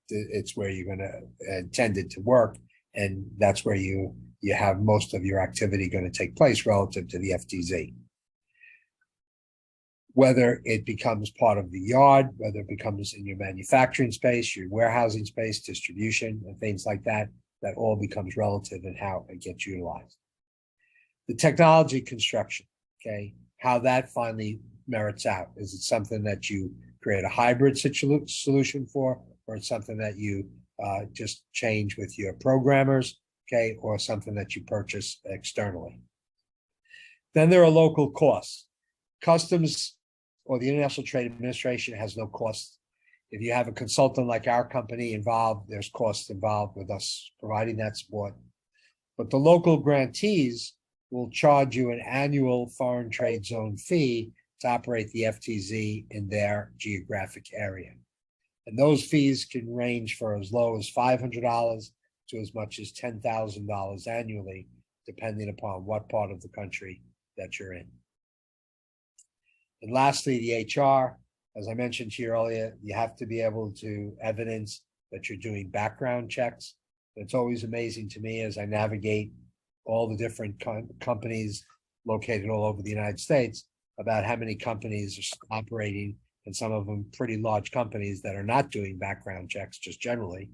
it's where you're going to intended to work, and that's where you have most of your activity going to take place relative to the FTZ. Whether it becomes part of the yard, whether it becomes in your manufacturing space, your warehousing space, distribution, and things like that, that all becomes relative in how it gets utilized. The technology construction, okay, how that finally merits out. Is it something that you create a hybrid solution for, or it's something that you just change with your programmers, okay, or something that you purchase externally? Then there are local costs. Customs or the International Trade Administration has no costs. If you have a consultant like our company involved, there's costs involved with us providing that support. But the local grantees will charge you an annual foreign trade zone fee to operate the FTZ in their geographic area. And those fees can range for as low as $500 to as much as $10,000 annually, depending upon what part of the country that you're in. And lastly, the HR, as I mentioned to you earlier, you have to be able to evidence that you're doing background checks. It's always amazing to me as I navigate all the different companies located all over the United States about how many companies are operating, and some of them pretty large companies that are not doing background checks just generally.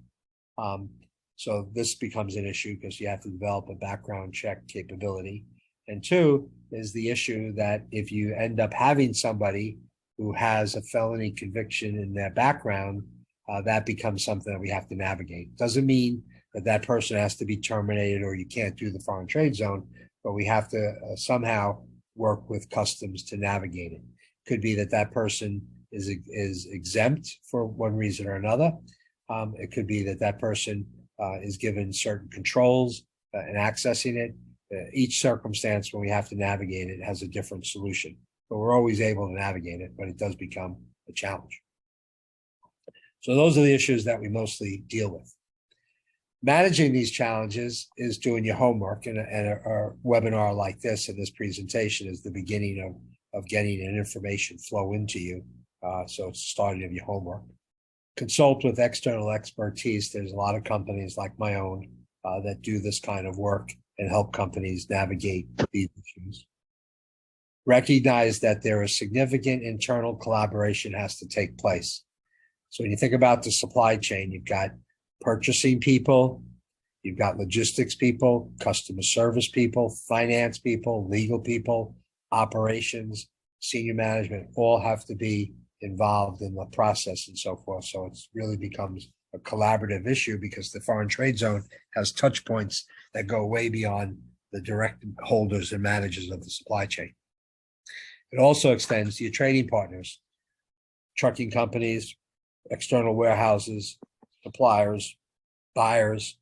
So this becomes an issue because you have to develop a background check capability. And two is the issue that if you end up having somebody who has a felony conviction in their background, that becomes something that we have to navigate. Doesn't mean that that person has to be terminated or you can't do the foreign trade zone, but we have to somehow work with customs to navigate it. Could be that that person is exempt for one reason or another. It could be that that person is given certain controls in accessing it. Each circumstance when we have to navigate it has a different solution, but we're always able to navigate it, but it does become a challenge. So those are the issues that we mostly deal with. Managing these challenges is doing your homework, and a webinar like this and this presentation is the beginning of getting an information flow into you. So it's the starting of your homework. Consult with external expertise. There's a lot of companies like my own that do this kind of work and help companies navigate these issues. Recognize that there is significant internal collaboration has to take place. So when you think about the supply chain, you've got purchasing people, you've got logistics people, customer service people, finance people, legal people, operations, senior management, all have to be involved in the process and so forth. So it really becomes a collaborative issue because the foreign trade zone has touch points that go way beyond the direct holders and managers of the supply chain. It also extends to your trading partners, trucking companies, external warehouses, suppliers, buyers,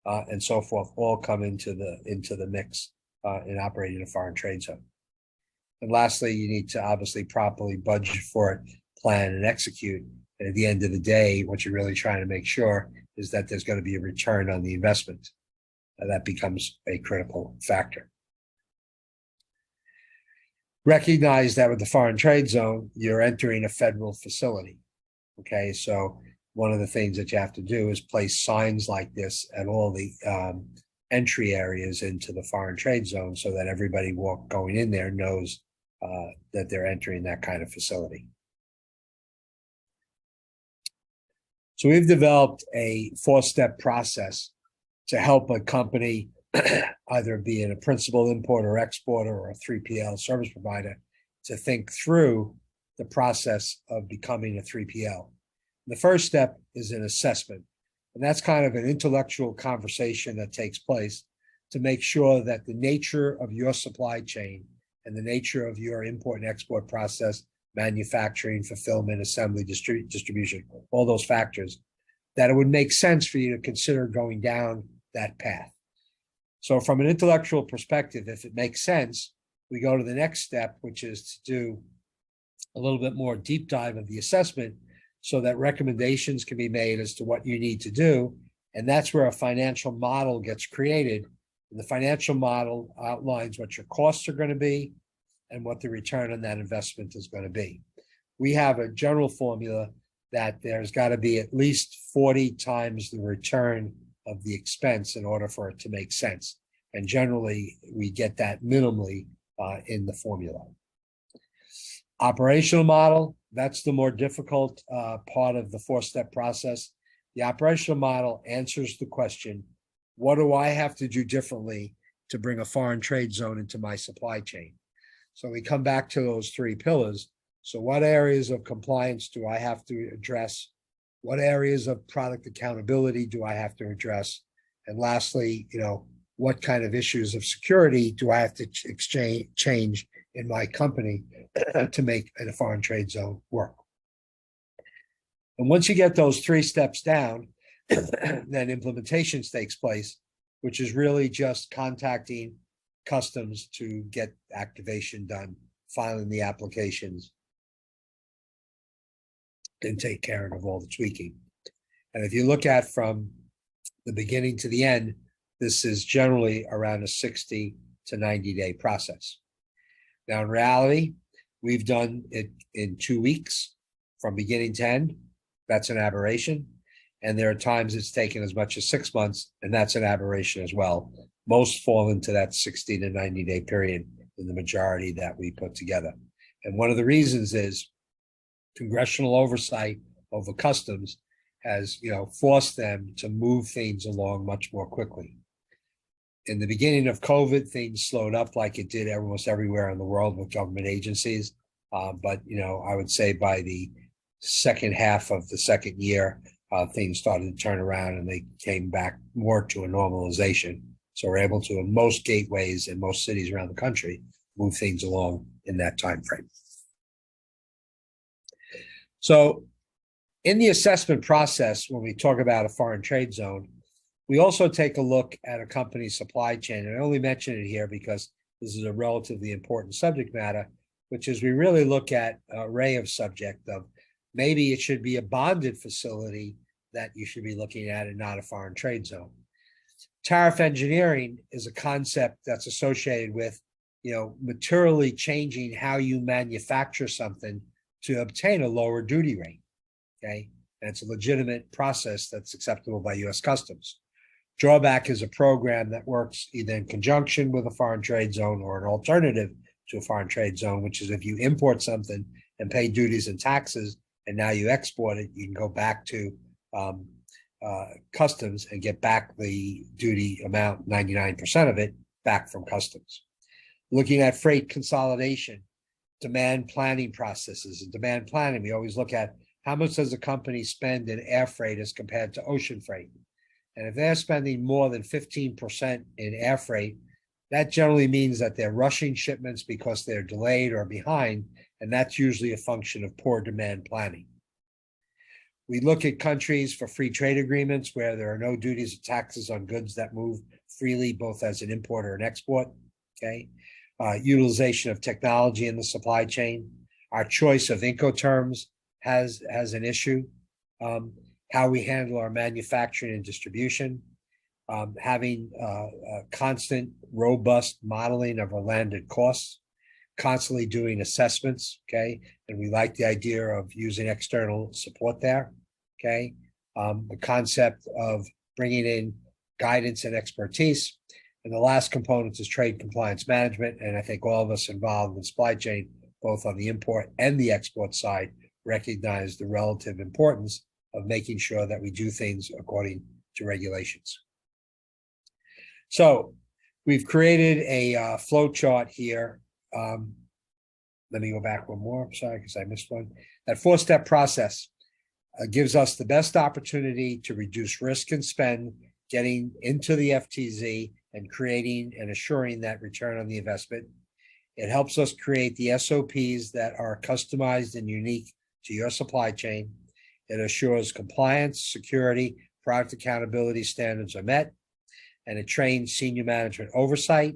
and so forth, all come into the mix in operating a foreign trade zone. And lastly, you need to obviously properly budget for it, plan, and execute. And at the end of the day, what you're really trying to make sure is that there's going to be a return on the investment. That becomes a critical factor. Recognize that with the foreign trade zone, you're entering a federal facility. Okay, so one of the things that you have to do is place signs like this at all the entry areas into the foreign trade zone so that everybody going in there knows that they're entering that kind of facility. So we've developed a 4-step process to help a company either be in a principal importer or exporter or a 3PL service provider to think through the process of becoming a 3PL. The first step is an assessment, and that's kind of an intellectual conversation that takes place to make sure that the nature of your supply chain and the nature of your import and export process, manufacturing, fulfillment, assembly, distribution, all those factors, that it would make sense for you to consider going down that path. So from an intellectual perspective, if it makes sense, we go to the next step, which is to do a little bit more deep dive of the assessment so that recommendations can be made as to what you need to do. And that's where a financial model gets created. And the financial model outlines what your costs are going to be and what the return on that investment is going to be. We have a general formula that there's got to be at least 40 times the return of the expense in order for it to make sense. And generally, we get that minimally in the formula. Operational model, that's the more difficult part of the four-step process. The operational model answers the question, what do I have to do differently to bring a foreign trade zone into my supply chain? So we come back to those three pillars. So what areas of compliance do I have to address? What areas of product accountability do I have to address? And lastly, what kind of issues of security do I have to change in my company to make a foreign trade zone work? And once you get those 3 steps down, then implementation takes place, which is really just contacting customs to get activation done, filing the applications, and take care of all the tweaking. And if you look at from the beginning to the end, this is generally around a 60 to 90-day process. Now, in reality, we've done it in 2 weeks from beginning to end. That's an aberration. And there are times it's taken as much as 6 months, and that's an aberration as well. Most fall into that 60 to 90-day period in the majority that we put together. And one of the reasons is congressional oversight over customs has, forced them to move things along much more quickly. In the beginning of COVID, things slowed up like it did almost everywhere in the world with government agencies. But, I would say by the second half of the second year, things started to turn around and they came back more to a normalization. So we're able to, in most gateways in most cities around the country, move things along in that time frame. So in the assessment process, when we talk about a foreign trade zone, we also take a look at a company's supply chain. And I only mention it here because this is a relatively important subject matter, which is we really look at an array of subject of maybe it should be a bonded facility that you should be looking at and not a foreign trade zone. Tariff engineering is a concept that's associated with, materially changing how you manufacture something to obtain a lower duty rate, okay? And it's a legitimate process that's acceptable by U.S. Customs. Drawback is a program that works either in conjunction with a foreign trade zone or an alternative to a foreign trade zone, which is if you import something and pay duties and taxes, and now you export it, you can go back to customs and get back the duty amount, 99% of it, back from customs. Looking at freight consolidation, demand planning processes. In demand planning, we always look at how much does a company spend in air freight as compared to ocean freight. And if they're spending more than 15% in air freight, that generally means that they're rushing shipments because they're delayed or behind, and that's usually a function of poor demand planning. We look at countries for free trade agreements where there are no duties or taxes on goods that move freely, both as an import or an export, okay? Utilization of technology in the supply chain. Our choice of Incoterms has an issue. How we handle our manufacturing and distribution. Having constant, robust modeling of our landed costs. Constantly doing assessments, okay? And we like the idea of using external support there, okay? The concept of bringing in guidance and expertise. And the last component is trade compliance management. And I think all of us involved in supply chain, both on the import and the export side, recognize the relative importance of making sure that we do things according to regulations. So we've created a flow chart here. Let me go back one more. I'm sorry, because I missed one. That 4-step process gives us the best opportunity to reduce risk and spend, getting into the FTZ and creating and assuring that return on the investment. It helps us create the SOPs that are customized and unique to your supply chain. It assures compliance, security, product accountability standards are met, and it trains senior management oversight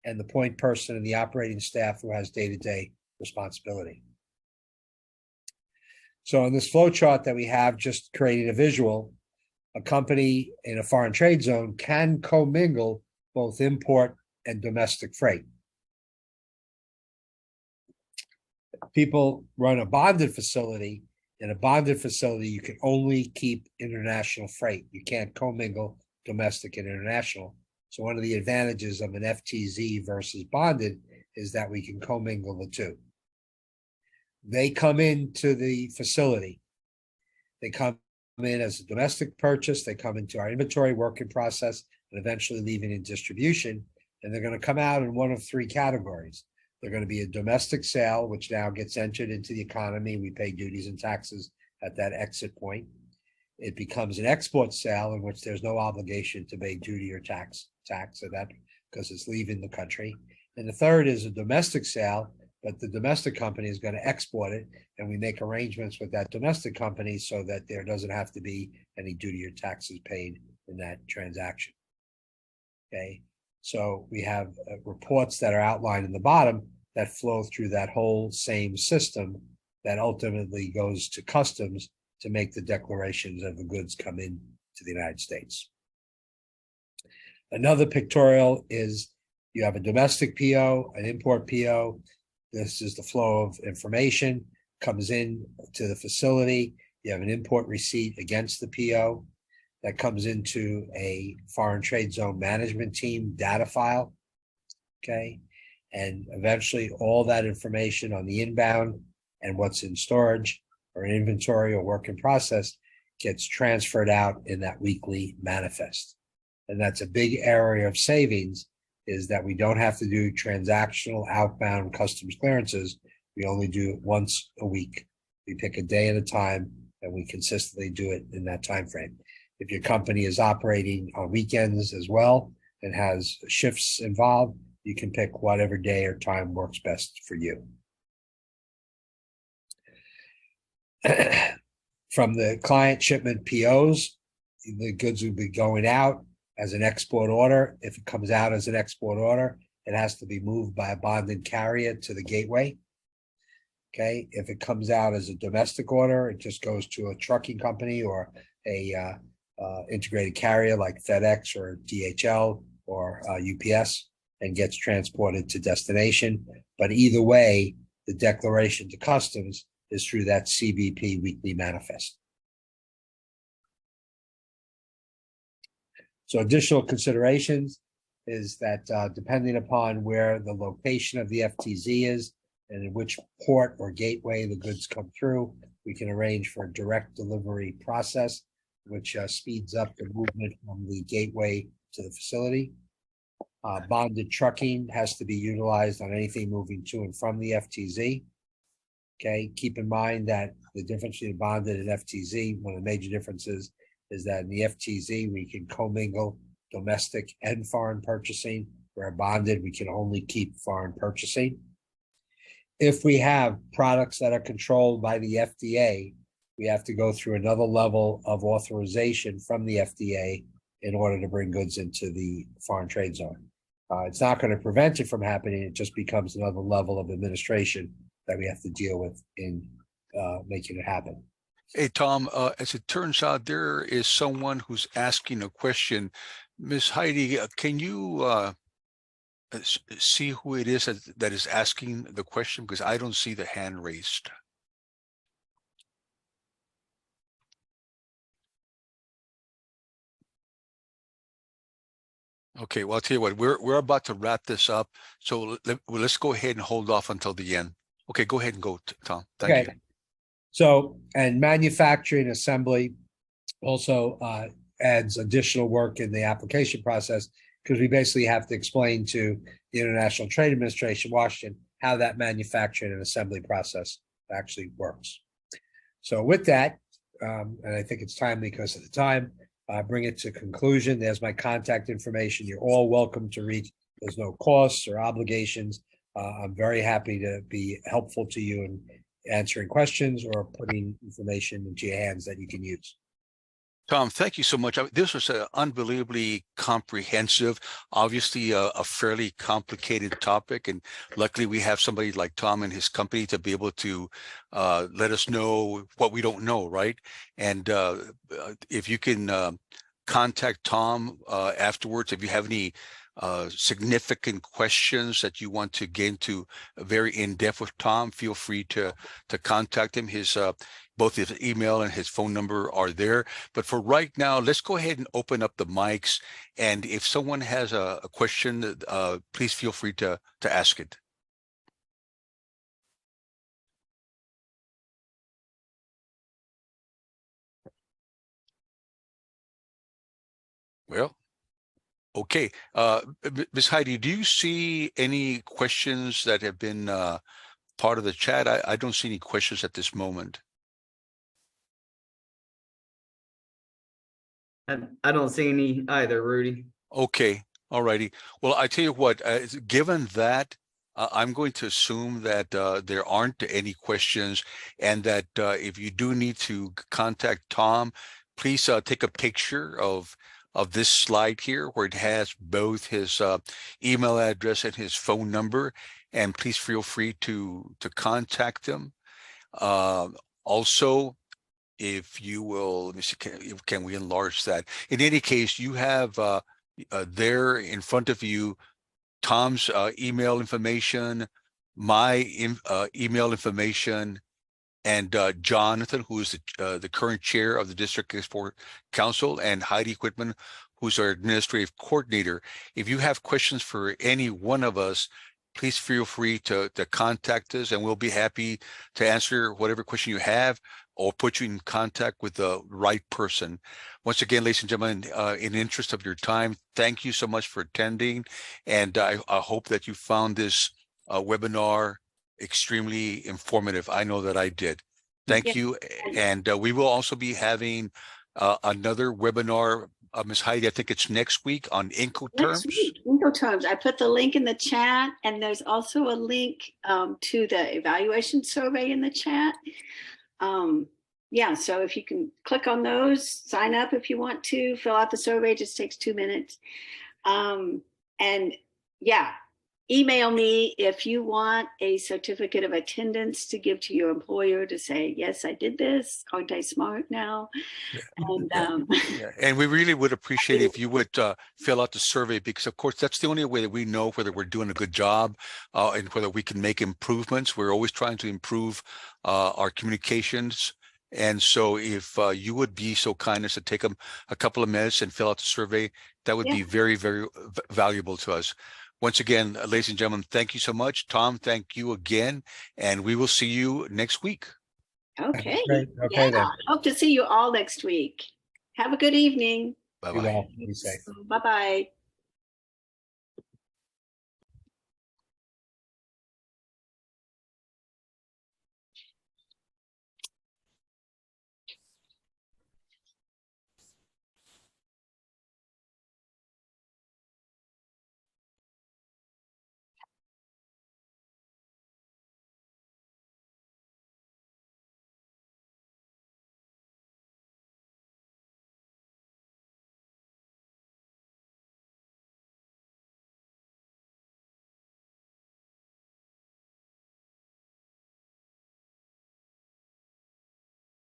and the point person and the operating staff who has day-to-day responsibility. So in this flow chart that we have, just creating a visual, a company in a foreign trade zone can commingle both import and domestic freight. People run a bonded facility. In a bonded facility, you can only keep international freight. You can't commingle domestic and international. So one of the advantages of an FTZ versus bonded is that we can commingle the two. They come into the facility. They come in as a domestic purchase. They come into our inventory work in process and eventually leaving in distribution. And they're going to come out in one of three categories. They're going to be a domestic sale, which now gets entered into the economy. We pay duties and taxes at that exit point. It becomes an export sale in which there's no obligation to pay duty or tax at that because it's leaving the country. And the third is a domestic sale, but the domestic company is going to export it, and we make arrangements with that domestic company so that there doesn't have to be any duty or taxes paid in that transaction. Okay, so we have reports that are outlined in the bottom that flow through that whole same system that ultimately goes to customs to make the declarations of the goods come in to the United States. Another pictorial is you have a domestic PO, an import PO. This is the flow of information, comes in to the facility. You have an import receipt against the PO that comes into a foreign trade zone management team data file. Okay. And eventually all that information on the inbound and what's in storage or in inventory or work in process gets transferred out in that weekly manifest. And that's a big area of savings, is that we don't have to do transactional outbound customs clearances. We only do it once a week. We pick a day at a time and we consistently do it in that time frame. If your company is operating on weekends as well and has shifts involved, you can pick whatever day or time works best for you. From the client shipment POs, the goods will be going out as an export order. If it comes out as an export order, it has to be moved by a bonded carrier to the gateway. Okay, if it comes out as a domestic order, it just goes to a trucking company or a integrated carrier like FedEx or DHL or UPS and gets transported to destination. But either way, the declaration to customs is through that CBP weekly manifest. So additional considerations is that depending upon where the location of the FTZ is and in which port or gateway the goods come through, we can arrange for a direct delivery process, which speeds up the movement from the gateway to the facility. Bonded trucking has to be utilized on anything moving to and from the FTZ. Okay, keep in mind that the difference between bonded and FTZ, one of the major differences is that in the FTZ, we can commingle domestic and foreign purchasing, where bonded, we can only keep foreign purchasing. If we have products that are controlled by the FDA, we have to go through another level of authorization from the FDA in order to bring goods into the foreign trade zone. It's not going to prevent it from happening. It just becomes another level of administration that we have to deal with in making it happen. Hey, Tom, as it turns out, there is someone who's asking a question. Ms. Heidi, can you see who it is that is asking the question? Because I don't see the hand raised. Okay, well, I'll tell you what, we're about to wrap this up. So let's go ahead and hold off until the end. Okay, go ahead and go, Tom. Thank you. So, and manufacturing assembly also adds additional work in the application process, because we basically have to explain to the International Trade Administration, Washington, how that manufacturing and assembly process actually works. So with that, and I think it's timely because of the time, bring it to conclusion. There's my contact information. You're all welcome to reach. There's no costs or obligations. I'm very happy to be helpful to you in answering questions or putting information into your hands that you can use. Tom, thank you so much. This was unbelievably comprehensive, obviously a fairly complicated topic. And luckily we have somebody like Tom and his company to be able to let us know what we don't know, right? And if you can contact Tom afterwards, if you have any significant questions that you want to get into very in-depth with Tom, feel free to contact him. His both his email and his phone number are there. But for right now, let's go ahead and open up the mics. And if someone has a question, please feel free to ask it. Well, okay. Ms. Heidi, do you see any questions that have been part of the chat? I don't see any questions at this moment. I don't see any either, Rudy. Okay, all righty. Well, I tell you what, given that, I'm going to assume that there aren't any questions, and that if you do need to contact Tom, please take a picture of this slide here where it has both his email address and his phone number, and please feel free to contact them. Also, if you will, let me see, can we enlarge that? In any case, you have there in front of you Tom's email information, my email information, and Jonathan, who is the current chair of the District Export Council, and Heidi Quitman, who's our administrative coordinator. If you have questions for any one of us, please feel free to contact us, and we'll be happy to answer whatever question you have or put you in contact with the right person. Once again, ladies and gentlemen, in the interest of your time, thank you so much for attending. And I hope that you found this webinar extremely informative. I know that I did. Thank you. And we will also be having another webinar, Ms. Heidi, I think it's next week on Incoterms. Next week, Incoterms. I put the link in the chat, and there's also a link to the evaluation survey in the chat. Yeah, so if you can click on those, sign up if you want to, fill out the survey, just takes 2 minutes. And yeah, email me if you want a certificate of attendance to give to your employer to say, yes, I did this. Aren't I smart now? And, Yeah. And we really would appreciate if you would fill out the survey, because of course that's the only way that we know whether we're doing a good job and whether we can make improvements. We're always trying to improve our communications. And so if you would be so kind as to take a couple of minutes and fill out the survey, that would be very, very valuable to us. Once again, ladies and gentlemen, thank you so much. Tom, thank you again. And we will see you next week. okay. Okay, then. Hope to see you all next week. Have a good evening. Bye-bye. Be well. Be safe. Bye-bye.